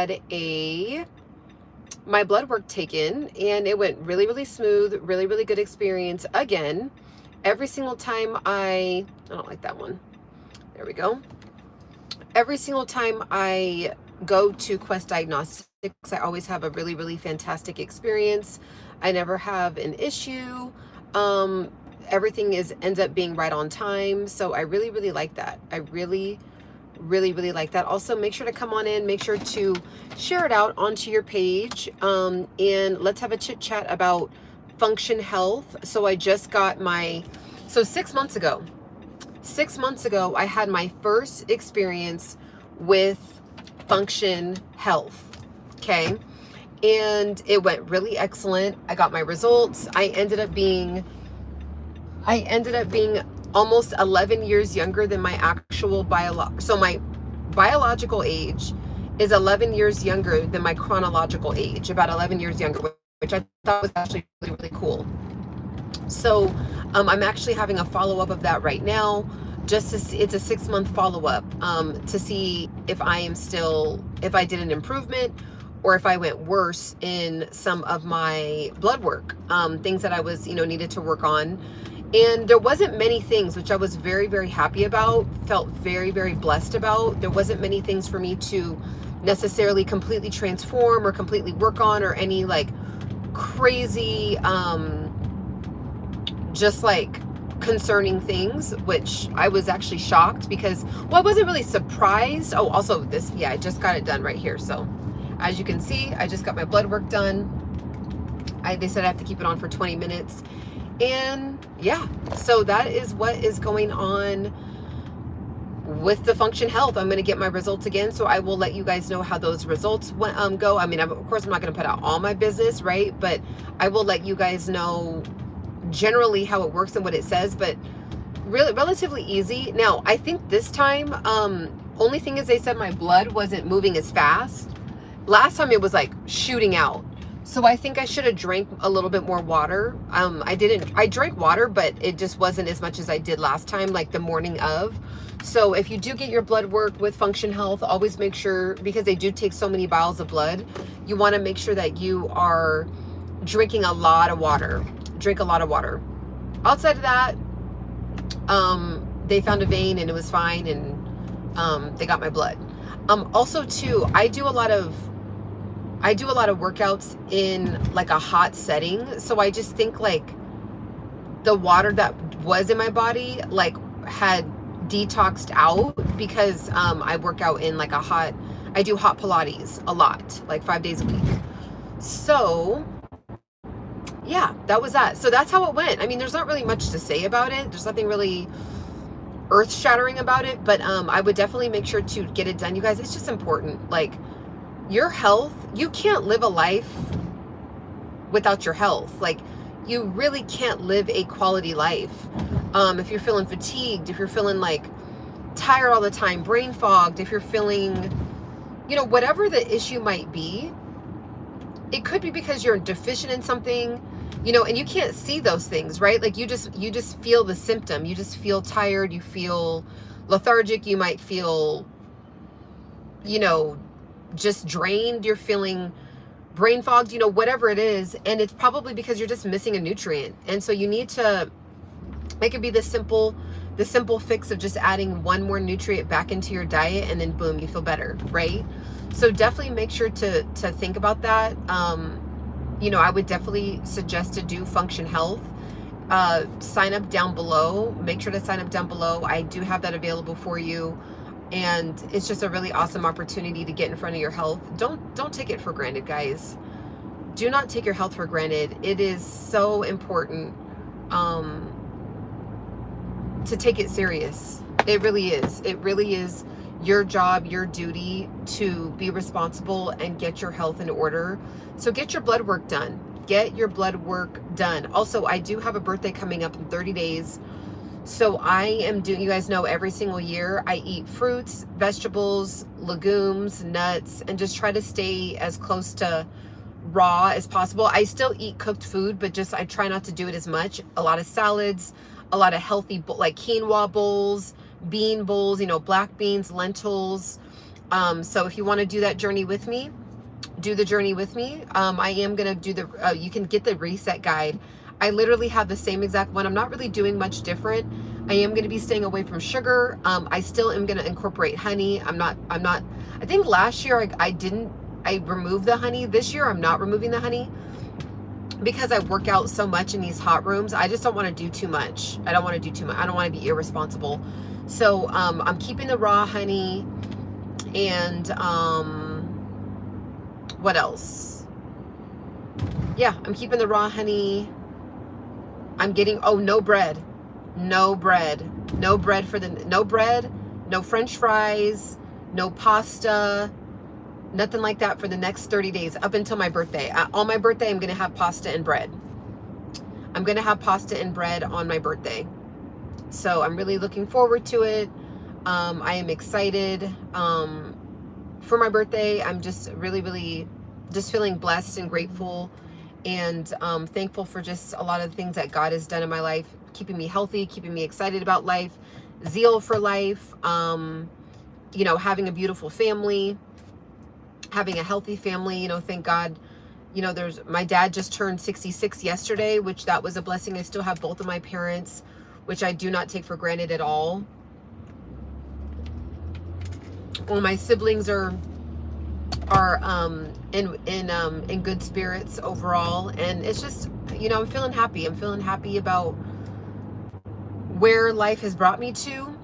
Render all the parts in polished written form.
had my blood work taken, and it went really, really smooth, really, really good experience. Again, every single time I don't like that one. There we go. Every single time I go to Quest Diagnostics, I always have a really, really fantastic experience. I never have an issue. Everything ends up being right on time. So I really, really like that. I really, really like that. Also, make sure to come on in, make sure to share it out onto your page, and let's have a chit chat about Function Health. So I just got so 6 months ago, I had my first experience with Function Health. Okay. And it went really excellent. I got my results. I ended up being almost 11 years younger than my actual so my biological age is 11 years younger than my chronological age, about 11 years younger, which I thought was actually really, really cool. So I'm actually having a follow-up of that right now, just to see. It's a 6-month follow-up to see if I did an improvement or if I went worse in some of my blood work, things that I was, needed to work on. And there wasn't many things, which I was very, very happy about, felt very, very blessed about. There wasn't many things for me to necessarily completely transform or completely work on, or any like crazy, just like concerning things, which I was actually shocked because, well, I wasn't really surprised. Oh, also this, yeah, I just got it done right here. So as you can see, I just got my blood work done. They said I have to keep it on for 20 minutes. And yeah, so that is what is going on with the Function Health. I'm going to get my results again, so I will let you guys know how those results go. I mean, of course, I'm not going to put out all my business, right? But I will let you guys know generally how it works and what it says, but really relatively easy. Now, I think this time, only thing is they said my blood wasn't moving as fast. Last time it was like shooting out. So I think I should have drank a little bit more water. I drank water, but it just wasn't as much as I did last time, like the morning of. So if you do get your blood work with Function Health, always make sure, because they do take so many vials of blood, you want to make sure that you are drinking a lot of water. Drink a lot of water. Outside of that, they found a vein and it was fine, and they got my blood. Also too, I do a lot of workouts in like a hot setting. So I just think like the water that was in my body like had detoxed out, because I work out in like I do hot Pilates a lot, like 5 days a week. So yeah, that was that. So that's how it went. I mean, there's not really much to say about it. There's nothing really earth-shattering about it, but I would definitely make sure to get it done, you guys. It's just important. Like, your health, you can't live a life without your health. Like, you really can't live a quality life if you're feeling fatigued, if you're feeling like tired all the time, brain fogged, if you're feeling, whatever the issue might be. It could be because you're deficient in something, and you can't see those things, right? Like you just feel the symptom. You just feel tired. You feel lethargic. You might feel, just drained. You're feeling brain fogged, whatever it is. And it's probably because you're just missing a nutrient. And so you need to make it be the simple fix of just adding one more nutrient back into your diet, and then boom, you feel better, right? So definitely make sure to think about that. I would definitely suggest to do Function Health. Sign up down below. Make sure to sign up down below. I do have that available for you. And it's just a really awesome opportunity to get in front of your health. Don't take it for granted, guys. Do not take your health for granted. It is so important to take it serious. It really is. It really is your job, your duty to be responsible and get your health in order. So get your blood work done. Get your blood work done. Also, I do have a birthday coming up in 30 days. So I am doing, you guys know, every single year I eat fruits, vegetables, legumes, nuts, and just try to stay as close to raw as possible. I still eat cooked food, but just I try not to do it as much. A lot of salads, a lot of healthy, like quinoa bowls, bean bowls, black beans, lentils, So if you want to do that journey with me, do the journey with me. I am going to do the, you can get the reset guide. I literally have the same exact one. I'm not really doing much different. I am going to be staying away from sugar. I still am going to incorporate honey. I think last year I removed the honey. This year I'm not removing the honey because I work out so much in these hot rooms. I just don't want to do too much. I don't want to do too much. I don't want to be irresponsible. So, I'm keeping the raw honey and, what else? Yeah, I'm keeping the raw honey. I'm getting, oh, no bread. No bread. No bread for the, no bread, no French fries, no pasta, nothing like that for the next 30 days up until my birthday. On my birthday, I'm going to have pasta and bread. I'm going to have pasta and bread on my birthday. So I'm really looking forward to it. I am excited. For my birthday, I'm just really just feeling blessed and grateful and thankful for just a lot of the things that God has done in my life, keeping me healthy, keeping me excited about life, zeal for life, you know, having a beautiful family, having a healthy family, you know, thank God. You know, my dad just turned 66 yesterday, which that was a blessing. I still have both of my parents, which I do not take for granted at all. Well, my siblings are in good spirits overall, and it's just, you know, I'm feeling happy. I'm feeling happy about where life has brought me to.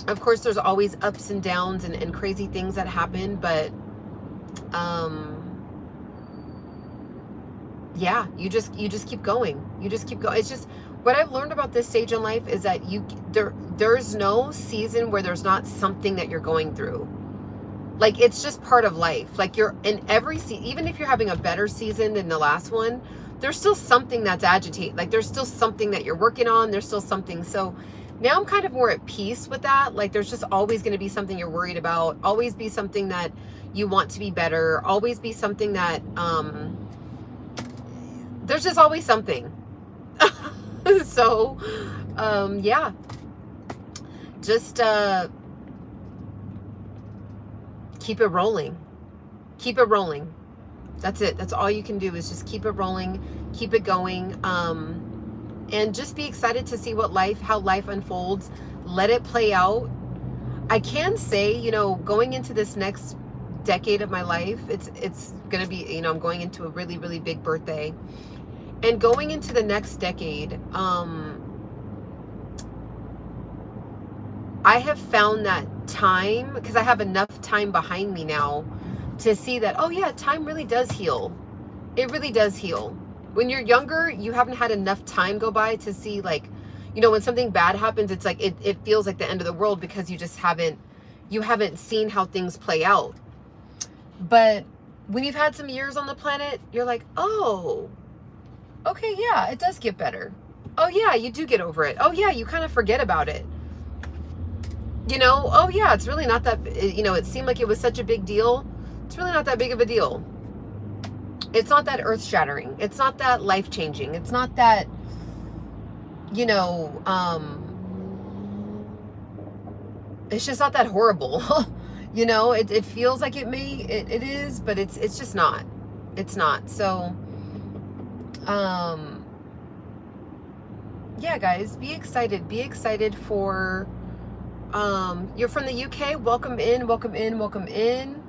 Of course, there's always ups and downs and crazy things that happen, but yeah, you just keep going. You just keep going. It's just what I've learned about this stage in life is that there's no season where there's not something that you're going through. Like, it's just part of life. Like, you're in every season, even if you're having a better season than the last one, there's still something that's agitating. Like, there's still something that you're working on. There's still something. So now I'm kind of more at peace with that. Like, there's just always going to be something you're worried about. Always be something that you want to be better. Always be something that, there's just always something. So, yeah, just, keep it rolling. Keep it rolling. That's it. That's all you can do is just keep it rolling, keep it going. And just be excited to see how life unfolds. Let it play out. I can say, you know, going into this next decade of my life, it's going to be, you know, I'm going into a really big birthday. And going into the next decade, I have found that time, because I have enough time behind me now to see that, oh yeah, time really does heal. It really does heal. When you're younger, you haven't had enough time go by to see, like, you know, when something bad happens, it's like, it feels like the end of the world because you just haven't seen how things play out. But when you've had some years on the planet, you're like, oh, okay, yeah, it does get better. Oh yeah, you do get over it. Oh yeah, you kind of forget about it. You know, oh yeah, it's really not that, you know, it seemed like it was such a big deal. It's really not that big of a deal. It's not that earth-shattering. It's not that life-changing. It's not that, you know, it's just not that horrible. You know, it feels like it is, but it's just not. It's not. So, yeah, guys, be excited. Be excited for, you're from the UK. Welcome in, welcome in, welcome in.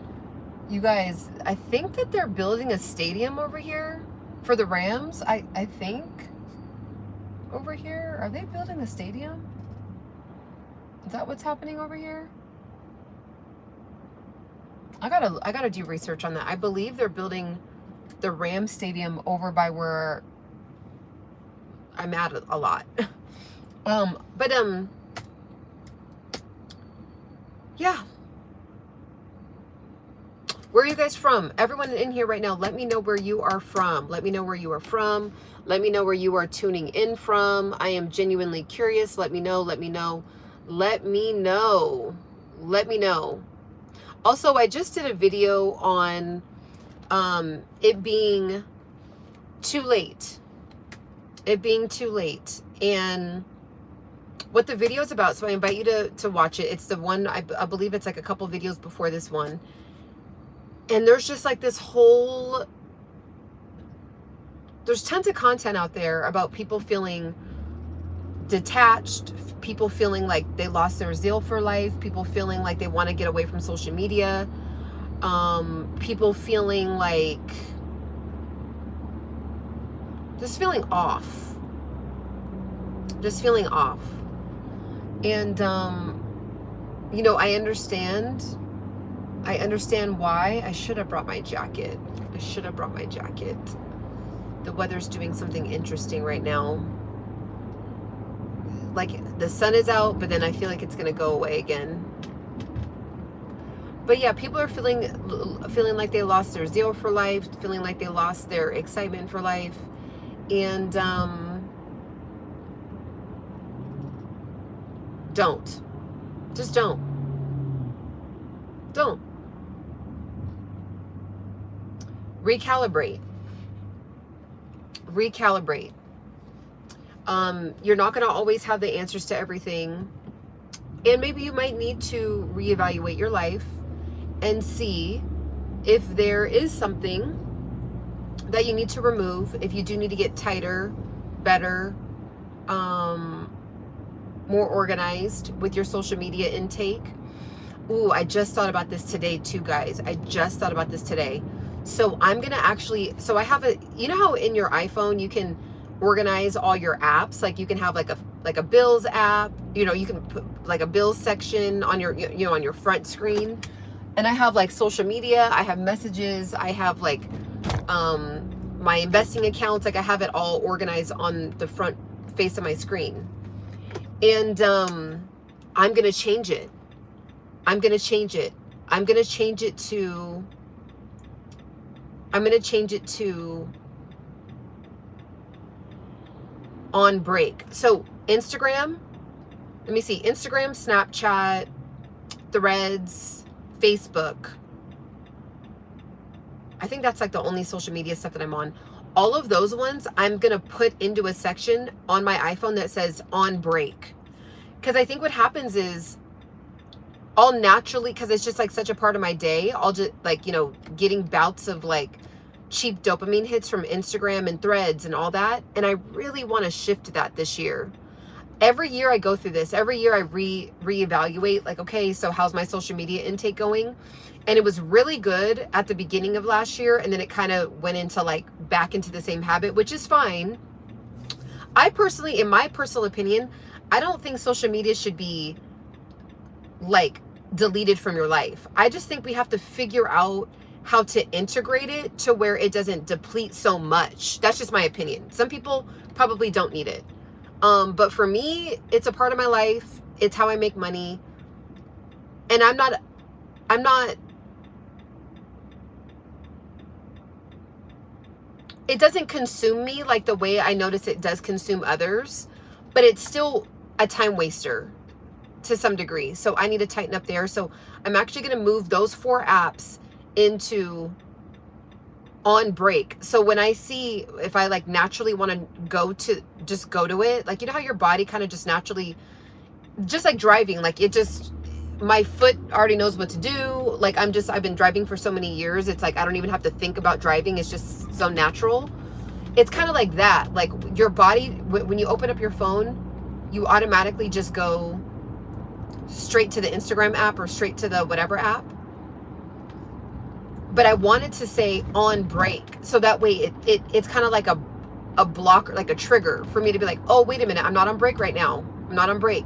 You guys, I think that they're building a stadium over here for the Rams. I think over here, are they building a stadium? Is that what's happening over here? I gotta do research on that. I believe they're building the Rams stadium over by where I'm at a lot. Yeah. Where are you guys from? Everyone in here right now, let me know where you are from. Let me know where you are from. Let me know where you are tuning in from. I am genuinely curious. Let me know. Let me know. Let me know. Let me know. Also, I just did a video on it being too late. It being too late. And what the video is about. So I invite you to watch it. It's the one, I believe it's like a couple videos before this one. And there's just like this whole, there's tons of content out there about people feeling detached, people feeling like they lost their zeal for life, people feeling like they want to get away from social media, people feeling like just feeling off. And you know, I understand why. I should have brought my jacket. The weather's doing something interesting right now. Like the sun is out, but then I feel like it's gonna go away again. But yeah, people are feeling like they lost their zeal for life, feeling like they lost their excitement for life. And just don't. Recalibrate. You're not going to always have the answers to everything. And maybe you might need to reevaluate your life and see if there is something that you need to remove, if you do need to get tighter, better, more organized with your social media intake. Ooh, I just thought about this today too, guys. So I'm going to actually, so I have you know how in your iPhone you can organize all your apps? Like you can have like a bills app, you know, you can put like a bills section on your, you know, on your front screen. And I have like social media, I have messages, I have like my investing accounts, like I have it all organized on the front face of my screen. And I'm going to change it. I'm going to change it to on break. So Instagram, let me see, Instagram, Snapchat, Threads, Facebook. I think that's like the only social media stuff that I'm on. All of those ones I'm going to put into a section on my iPhone that says on break. Because I think what happens is I'll naturally, because it's just like such a part of my day, I'll just like, you know, getting bouts of like cheap dopamine hits from Instagram and Threads and all that. And I really want to shift that this year. Every year I go through this. Every year I reevaluate, like, okay, so how's my social media intake going? And it was really good at the beginning of last year. And then it kind of went into like back into the same habit, which is fine. I personally, in my personal opinion, I don't think social media should be like deleted from your life. I just think we have to figure out how to integrate it to where it doesn't deplete so much. That's just my opinion. Some people probably don't need it. But for me, it's a part of my life. It's how I make money. And I'm not, it doesn't consume me like the way I notice it does consume others, but it's still a time waster to some degree. So I need to tighten up there. So I'm actually going to move those 4 apps into on break. So when I see, if I like naturally want to just go to it, like, you know how your body kind of just naturally, just like driving, like it just, my foot already knows what to do. Like I've been driving for so many years. It's like, I don't even have to think about driving. It's just so natural. It's kind of like that. Like your body, when you open up your phone, you automatically just go straight to the Instagram app or straight to the whatever app. But I wanted to say on break. So that way it's kind of like a blocker, like a trigger for me to be like, oh, wait a minute, I'm not on break right now. I'm not on break.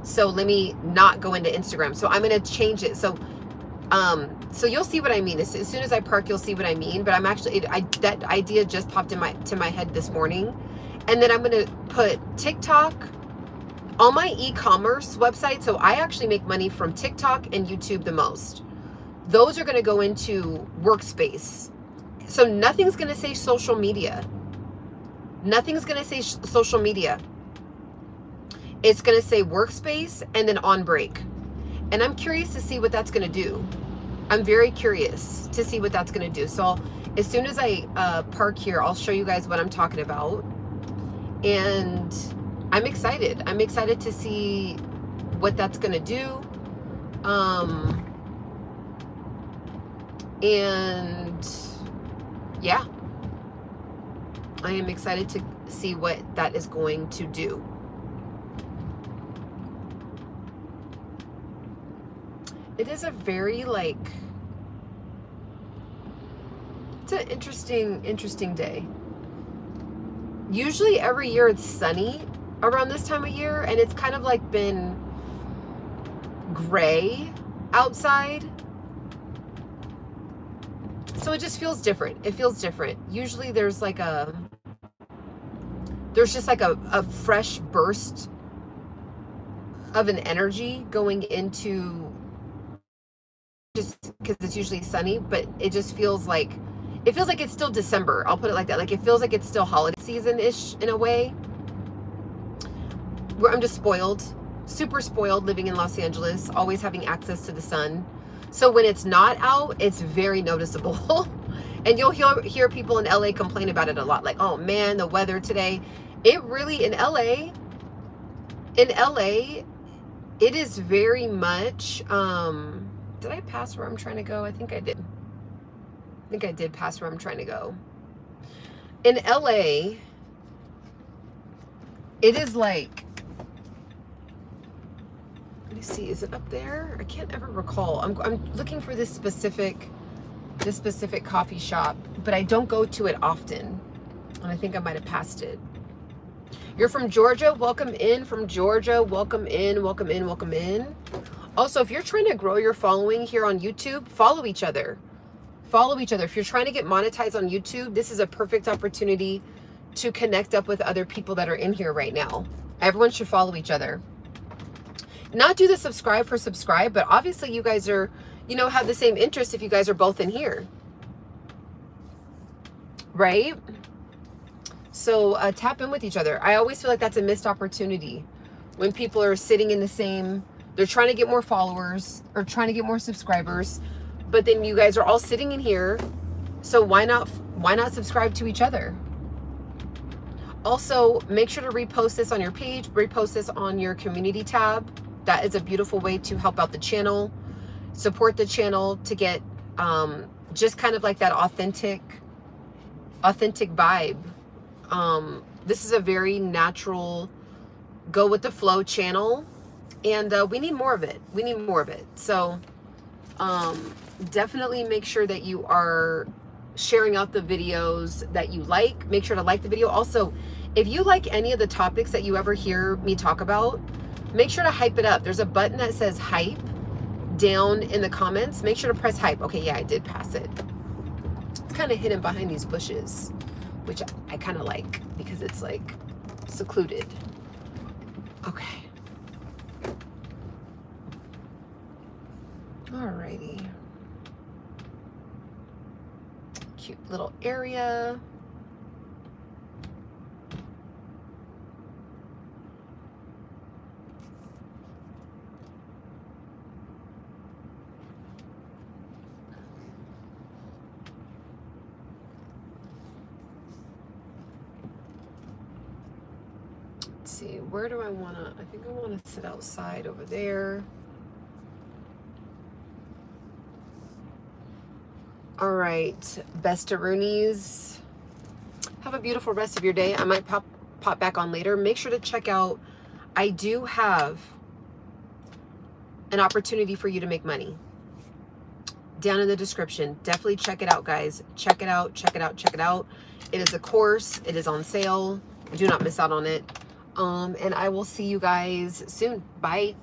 So let me not go into Instagram. So I'm going to change it. So you'll see what I mean. As soon as I park, you'll see what I mean. But I'm actually, that idea just popped to my head this morning. And then I'm going to put TikTok on my e-commerce website. So I actually make money from TikTok and YouTube the most. Those are going to go into workspace. So nothing's going to say social media. Nothing's going to say social media. It's going to say workspace and then on break. And I'm curious to see what that's going to do. I'm very curious to see what that's going to do. So as soon as I park here, I'll show you guys what I'm talking about. And I'm excited. I'm excited to see what that's going to do. And yeah, I am excited to see what that is going to do. It is a very like, it's an interesting day. Usually every year it's sunny around this time of year, and it's kind of like been gray outside. So it just feels different. It feels different. Usually there's just like a fresh burst of an energy going into, just because it's usually sunny, but it just feels like, it's still December. I'll put it like that. Like, it feels like it's still holiday season-ish in a way. Where I'm just spoiled, super spoiled, living in Los Angeles, always having access to the sun. So when it's not out, it's very noticeable. And you'll hear people in LA complain about it a lot. Like, oh man, the weather today. It really, in LA, it is very much, did I pass where I'm trying to go? I think I did. I think I did pass where I'm trying to go. In LA, it is like, let me see, is it up there? I can't ever recall. I'm looking for this specific coffee shop, but I don't go to it often. And I think I might have passed it. You're from Georgia? Welcome in from Georgia. Welcome in, welcome in, welcome in. Also, if you're trying to grow your following here on YouTube, follow each other. Follow each other. If you're trying to get monetized on YouTube, this is a perfect opportunity to connect up with other people that are in here right now. Everyone should follow each other. Not do the subscribe for subscribe, but obviously you guys are, have the same interest if you guys are both in here. Right? So tap in with each other. I always feel like that's a missed opportunity when people are sitting in the same, they're trying to get more followers or trying to get more subscribers, but then you guys are all sitting in here. So why not subscribe to each other? Also, make sure to repost this on your page, repost this on your community tab. That is a beautiful way to help out the channel, support the channel, to get just kind of like that authentic vibe. This is a very natural, go with the flow channel, and we need more of it. We need more of it. So definitely make sure that you are sharing out the videos that you like. Make sure to like the video. Also, if you like any of the topics that you ever hear me talk about, make sure to hype it up. There's a button that says hype down in the comments. Make sure to press hype. Okay, yeah, I did pass it. It's kind of hidden behind these bushes, which I kind of like because it's like secluded. Okay. Alrighty. Cute little area. Let's see, where do I want to, I think I want to sit outside over there. All right, bestaroonies, have a beautiful rest of your day. I might pop back on later. Make sure to check out, I do have an opportunity for you to make money down in the description. Definitely check it out, guys. Check it out, check it out, check it out. It is a course. It is on sale. Do not miss out on it. And I will see you guys soon. Bye.